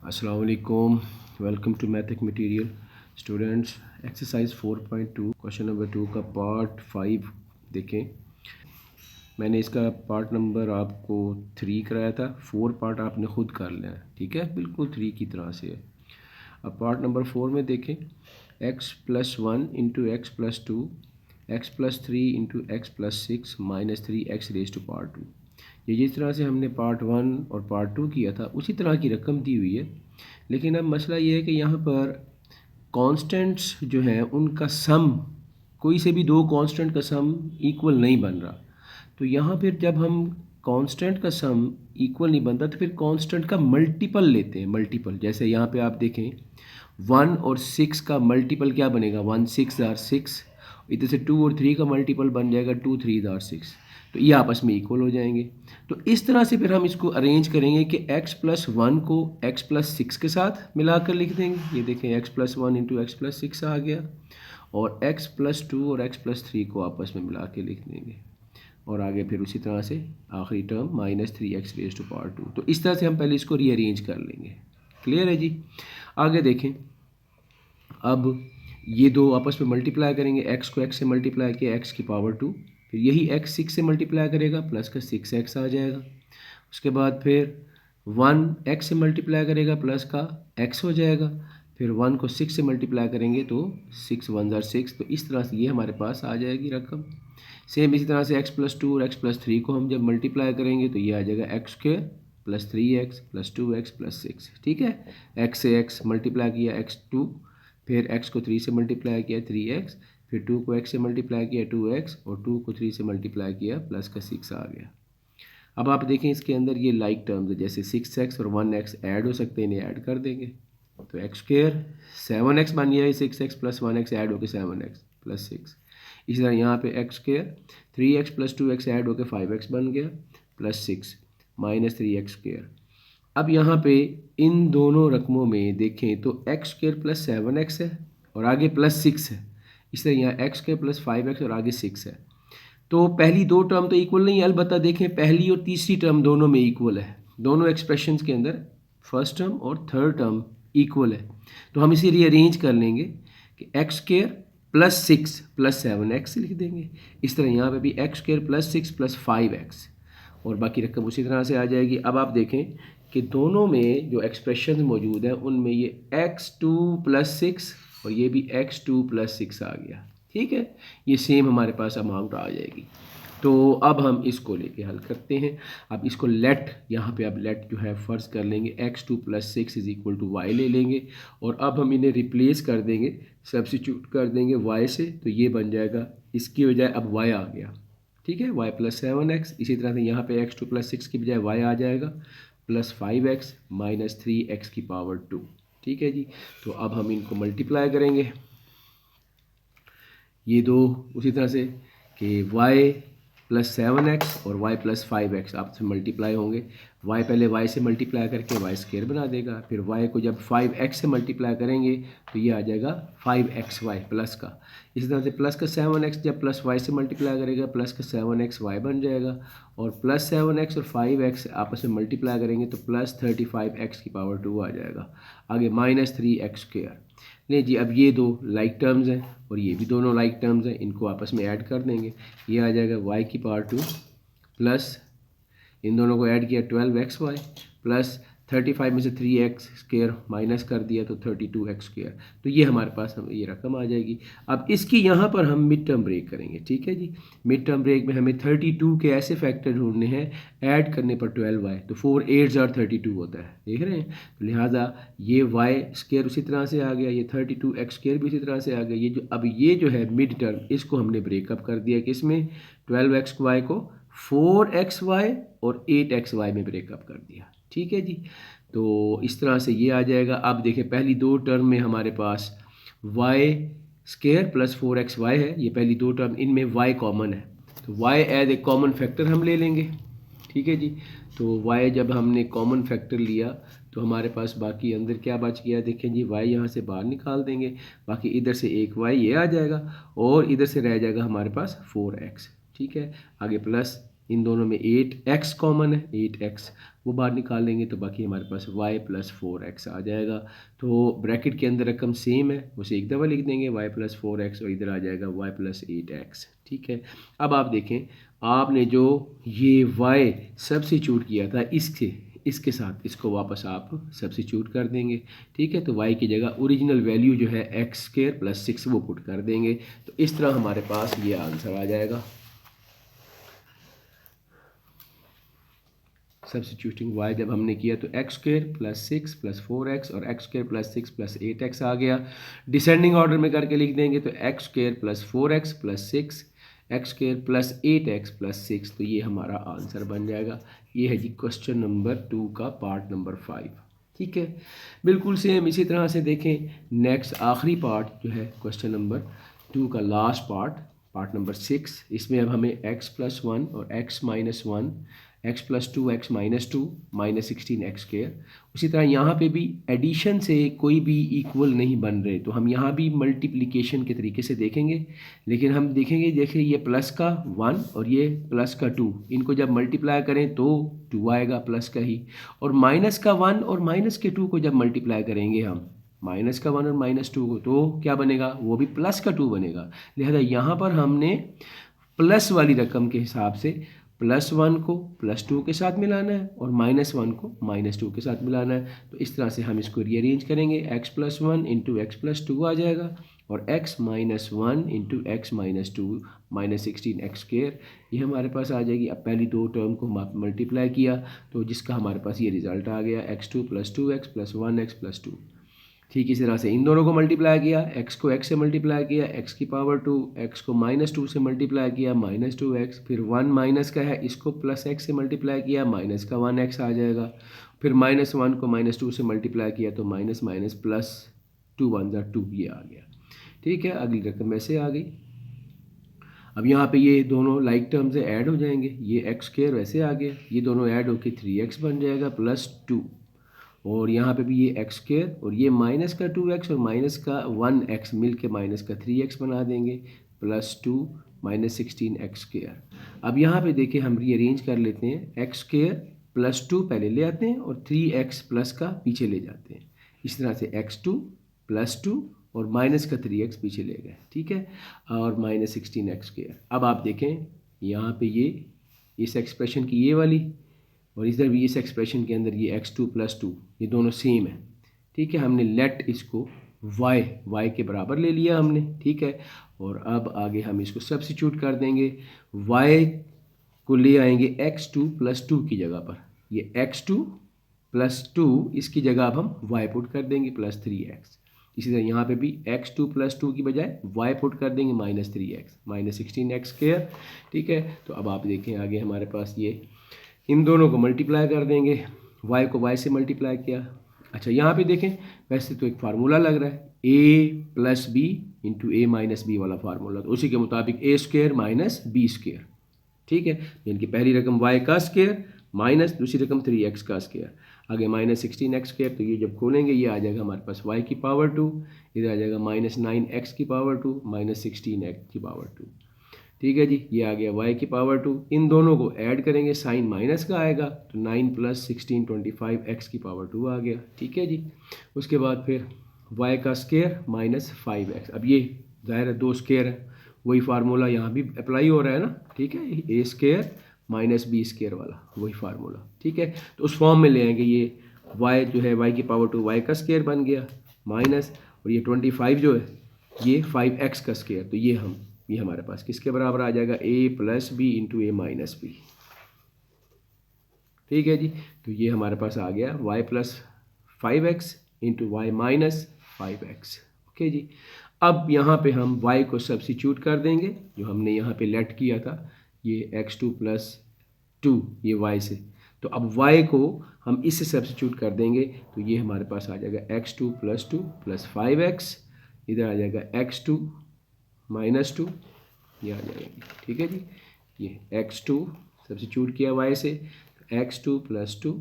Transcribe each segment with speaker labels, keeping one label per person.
Speaker 1: अस्सलाम वालेकुम। Welcome to mathic material students. Exercise 4.2 question number 2 का पार्ट 5 देखें। मैंने इसका पार्ट नंबर आपको 3 कराया था। 4 पार्ट आपने ख़ुद कर लेना है, ठीक है, बिल्कुल 3 की तरह से है। अब पार्ट नंबर 4 में देखें, x+1 into x+2 x+3 into x+6 -3x⁻²। ये जिस तरह से हमने पार्ट 1 और पार्ट 2 किया था उसी तरह की रकम दी हुई है, लेकिन अब मसला ये है कि यहाँ पर कांस्टेंट्स जो हैं उनका सम, कोई से भी दो कांस्टेंट का सम इक्वल नहीं बन रहा। तो यहाँ फिर जब हम कांस्टेंट का सम इक्वल नहीं बनता तो फिर कांस्टेंट का मल्टीपल लेते हैं। मल्टीपल जैसे यहाँ पे आप देखें 1 और 6 का मल्टीपल क्या बनेगा, 1 6 आर 6। इधर से 2 और 3 का मल्टीपल बन जाएगा 2 3 आर 6। तो ये आपस में इक्वल हो जाएंगे। तो इस तरह से फिर हम इसको अरेंज करेंगे कि x+1 को x+6 के साथ मिलाकर लिख देंगे। ये देखें x+1 इंटू x+6 आ गया, और x+2 और x+3 को आपस में मिला के लिख देंगे, और आगे फिर उसी तरह से आखिरी टर्म -3x⁻²। तो इस तरह से हम पहले इसको रीअरेंज कर लेंगे। क्लियर है जी। आगे देखें, अब ये दो आपस में मल्टीप्लाई करेंगे। x को x से मल्टीप्लाई किया x⁻², फिर यही x 6 से मल्टीप्लाई करेगा प्लस का 6x आ जाएगा। उसके बाद फिर 1 x से मल्टीप्लाई करेगा प्लस का x हो जाएगा। फिर 1 को 6 से मल्टीप्लाई करेंगे तो 6 1 ज़ार 6। तो इस तरह से ये हमारे पास आ जाएगी रकम। सेम इसी तरह से x+2 और x+3 को हम जब मल्टीप्लाई करेंगे तो ये आ जाएगा x² + 3x + 2x + 6। ठीक है, x से x मल्टीप्लाई किया x2, फिर x को 3 से मल्टीप्लाई किया 3x, फिर 2 को x से मल्टीप्लाई किया 2x, और 2 को 3 से मल्टीप्लाई किया प्लस का 6 आ गया। अब आप देखें इसके अंदर ये लाइक टर्म्स है, जैसे 6x और 1x ऐड हो सकते हैं, इन्हें ऐड कर देंगे तो x² 7x बन गया, 6x + 1x ऐड होकर 7x + 6। इसी तरह यहाँ पे x² 3x + 2x ऐड होकर 5x बन गया प्लस 6 -3x²। अब यहाँ पे इन दोनों रकमों में देखें तो x² + 7x है और आगे प्लस 6 है। इस तरह यहाँ x² + 5x और आगे 6 है। तो पहली दो टर्म तो इक्वल नहीं है, अलबत्ता देखें पहली और तीसरी टर्म दोनों में इक्वल है। दोनों एक्सप्रेशंस के अंदर फर्स्ट टर्म और थर्ड टर्म इक्वल है। तो हम इसे रीअरेंज कर लेंगे कि x² + 6 + 7x लिख देंगे। इस तरह यहाँ पे भी x² + 6 + 5x, और बाकी रकम उसी तरह से आ जाएगी। अब आप देखें कि दोनों में जो एक्सप्रेशन मौजूद हैं उनमें ये x2 + 6 और ये भी x2 + 6 आ गया। ठीक है, ये सेम हमारे पास अमाउंट आ जाएगी। तो अब हम इसको लेके हल करते हैं। अब इसको लेट, यहाँ पे अब लेट जो है फ़र्ज़ कर लेंगे x2 + 6 = y ले लेंगे, और अब हम इन्हें रिप्लेस कर देंगे, सब्सिट्यूट कर देंगे y से। तो ये बन जाएगा, इसकी बजाय अब y आ गया। ठीक है, y + 7x। इसी तरह से यहाँ पे x2 + 6 की बजाय y आ जाएगा प्लस 5x -3x⁻²। ठीक है जी। तो अब हम इनको मल्टीप्लाई करेंगे, ये दो उसी तरह से कि y + 7x और y + 5x आपस में मल्टीप्लाई होंगे। y पहले y से मल्टीप्लाई करके y² बना देगा, फिर y को जब 5x से मल्टीप्लाई करेंगे तो ये आ जाएगा 5xy प्लस का। इसी तरह से प्लस का 7x जब प्लस y से मल्टीप्लाई करेगा प्लस का 7xy बन जाएगा, और प्लस 7x और 5x आपस में मल्टीप्लाई करेंगे तो प्लस 35x⁻² आ जाएगा। आगे -3x²। नहीं जी, अब ये दो लाइक टर्म्स हैं और ये भी दोनों लाइक टर्म्स हैं, इनको आपस में ऐड कर देंगे। ये आ जाएगा y⁻² प्लस इन दोनों को ऐड किया 12xy प्लस 35 में से 3x² माइनस कर दिया तो 32x²। तो ये हमारे पास हम ये रकम आ जाएगी। अब इसकी यहाँ पर हम मिड टर्म ब्रेक करेंगे। ठीक है जी, मिड टर्म ब्रेक में हमें 32 के ऐसे फैक्टर ढूंढने हैं ऐड करने पर 12y, तो 4 8 ज़ार 32 होता है, देख रहे हैं। तो लिहाजा ये y² उसी तरह से आ गया, ये 32x² भी उसी तरह से आ गया। ये जो अब ये जो है मिड टर्म, इसको हमने ब्रेकअप कर दिया किस में, 12xy को 4xy और 8xy में ब्रेकअप कर दिया। ठीक है जी। तो इस तरह से ये आ जाएगा। अब देखें पहली दो टर्म में हमारे पास y² + 4xy है, ये पहली दो टर्म, इनमें y कॉमन है तो y as a common factor हम ले लेंगे। ठीक है जी। तो y जब हमने कॉमन फैक्टर लिया तो हमारे पास बाकी अंदर क्या बच गया, देखें जी y यहाँ से बाहर निकाल देंगे, बाकी इधर से एक y ये आ जाएगा और इधर से रह जाएगा हमारे पास 4x। ठीक है, आगे प्लस इन दोनों में 8x कॉमन है, 8x वो बाहर निकाल लेंगे तो बाकी हमारे पास y + 4x आ जाएगा। तो ब्रैकेट के अंदर रकम सेम है, उसे एक दफ़ा लिख देंगे y + 4x और इधर आ जाएगा y + 8x। ठीक है, अब आप देखें आपने जो ये y सब्स्टिट्यूट किया था इसके साथ इसको वापस आप सब्स्टिट्यूट कर देंगे। ठीक है, तो y की जगह ओरिजिनल वैल्यू जो है x² + 6 वो पुट कर देंगे। तो इस तरह हमारे पास ये आंसर आ जाएगा। सब्स्टिट्यूटिंग y जब हमने किया तो x² + 6 + 4x और x² + 6 + 8x आ गया। डिसेंडिंग ऑर्डर में करके लिख देंगे तो x² + 4x + 6 x² + 8x + 6, तो ये हमारा आंसर बन जाएगा। ये है जी क्वेश्चन नंबर 2 का पार्ट नंबर 5। ठीक है, बिल्कुल सेम इसी तरह से देखें नेक्स्ट आखिरी पार्ट जो है क्वेश्चन नंबर 2 का लास्ट पार्ट नंबर 6। इसमें अब हमें x + 1 और x - 1 x + 2 x - 2 -16x²। उसी तरह यहाँ पे भी एडिशन से कोई भी इक्वल नहीं बन रहे, तो हम यहाँ भी मल्टीप्लिकेशन के तरीके से देखेंगे। लेकिन हम देखेंगे देखिए ये प्लस का 1 और ये प्लस का 2, इनको जब मल्टीप्लाई करें तो 2 आएगा प्लस का ही। और माइनस का 1 और माइनस के 2 को जब मल्टीप्लाई करेंगे हम माइनस का 1 और -2 को, तो क्या बनेगा, वो भी प्लस का 2 बनेगा। लिहाजा यहाँ पर हमने प्लस वाली रकम के हिसाब से +1 को +2 के साथ मिलाना है और -1 को -2 के साथ मिलाना है। तो इस तरह से हम इसको रीअरेंज करेंगे, x + 1 × x + 2 आ जाएगा और x - 1 × x - 2 -16x², ये हमारे पास आ जाएगी। अब पहली दो टर्म को हम मल्टीप्लाई किया तो जिसका हमारे पास ये रिज़ल्ट आ गया x2 + 2x + 1x + 2। ठीक इसी तरह से इन दोनों को मल्टीप्लाई किया, x को x से मल्टीप्लाई किया x की पावर 2, x को -2 से मल्टीप्लाई किया -2x, फिर 1 माइनस का है इसको +x से मल्टीप्लाई किया माइनस का 1x आ जाएगा। फिर -1 को -2 से मल्टीप्लाई किया तो माइनस माइनस प्लस 2 × 1 = 2 ये आ गया। ठीक है, अगली रकम ऐसे आ गई। अब यहाँ पे ये दोनों लाइक टर्म से ऐड हो जाएंगे, ये x² वैसे आ गया, ये दोनों ऐड होकर 3x बन जाएगा +2 और यहाँ पे भी ये x² और ये माइनस का 2x और माइनस का 1x मिल के माइनस का 3x बना देंगे +2 -16x²। अब यहाँ पे देखिए हम रीअरेंज कर लेते हैं, x² +2 पहले ले आते हैं और 3x प्लस का पीछे ले जाते हैं। इस तरह से x2 +2 और माइनस का 3x पीछे ले गए। ठीक है, और -16x²। अब आप देखें यहाँ पे ये इस एक्सप्रेशन की ये वाली और इधर भी इस एक्सप्रेशन के अंदर ये x2 + 2 ये दोनों सेम है। ठीक है, हमने लेट इसको y के बराबर ले लिया हमने। ठीक है, और अब आगे हम इसको सब्स्टिट्यूट कर देंगे, y को ले आएंगे x2 + 2 की जगह पर, ये x2 + 2 इसकी जगह अब हम y पुट कर देंगे +3x। इसी तरह यहाँ पे भी x2 + 2 की बजाय y पुट कर देंगे -3x -16x²। ठीक है, तो अब आप देखें आगे हमारे पास ये इन दोनों को मल्टीप्लाई कर देंगे, y को y से मल्टीप्लाई किया। अच्छा यहाँ पे देखें वैसे तो एक फार्मूला लग रहा है a + b × a - b वाला फार्मूला, तो उसी के मुताबिक a² - b²। ठीक है, यानी कि पहली रकम y का स्क्वायर माइनस दूसरी रकम 3x का स्क्वायर, आगे -16x², तो ये जब खोलेंगे ये आ जाएगा हमारे पास y की पावर 2, इधर आ जाएगा -9x की पावर 2 -16x की पावर 2। ठीक है जी, ये आ गया y की पावर 2, इन दोनों को ऐड करेंगे साइन माइनस का आएगा तो 9 + 16 25 x की पावर 2 आ गया। ठीक है जी, उसके बाद फिर y का स्क्वायर -5x, अब ये ज़ाहिर है दो स्क्वायर है, वही फार्मूला यहाँ भी अप्लाई हो रहा है ना। ठीक है, a² - b² वाला वही फार्मूला। ठीक है, तो उस फॉर्म में ले आएंगे, ये y जो है y की पावर 2 y का स्क्वायर बन गया माइनस, और ये 25 जो है ये 5x का स्क्वायर, तो ये हमारे पास किसके बराबर आ जाएगा a + b × a - b। ठीक है जी, तो ये हमारे पास आ गया y + 5x × y - 5x। Okay जी, अब यहाँ पे हम y को सब्स्टिट्यूट कर देंगे, जो हमने यहाँ पे लेट किया था ये x2 + 2 ये y से, तो अब y को हम इससे सब्स्टिट्यूट कर देंगे तो ये हमारे पास आ जाएगा x2 + 2 + 5x, इधर आ जाएगा x2 - 2 ये आ जाएगा। ठीक है जी, ये x2 सब्स्टिट्यूट किया y से, x2 + 2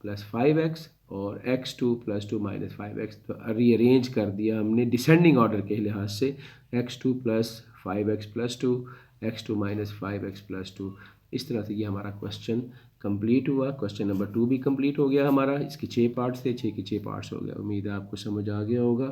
Speaker 1: + 5x और x2 + 2 - 5x, तो रीअरेंज कर दिया हमने डिसेंडिंग ऑर्डर के लिहाज से, x2 + 5x + 2 x2 - 5x + 2, इस तरह से ये हमारा क्वेश्चन कंप्लीट हुआ। क्वेश्चन नंबर 2 भी कंप्लीट हो गया हमारा। इसके 6 पार्ट्स थे, 6 के 6 पार्ट्स हो गया। उम्मीद है आपको समझ आ गया होगा।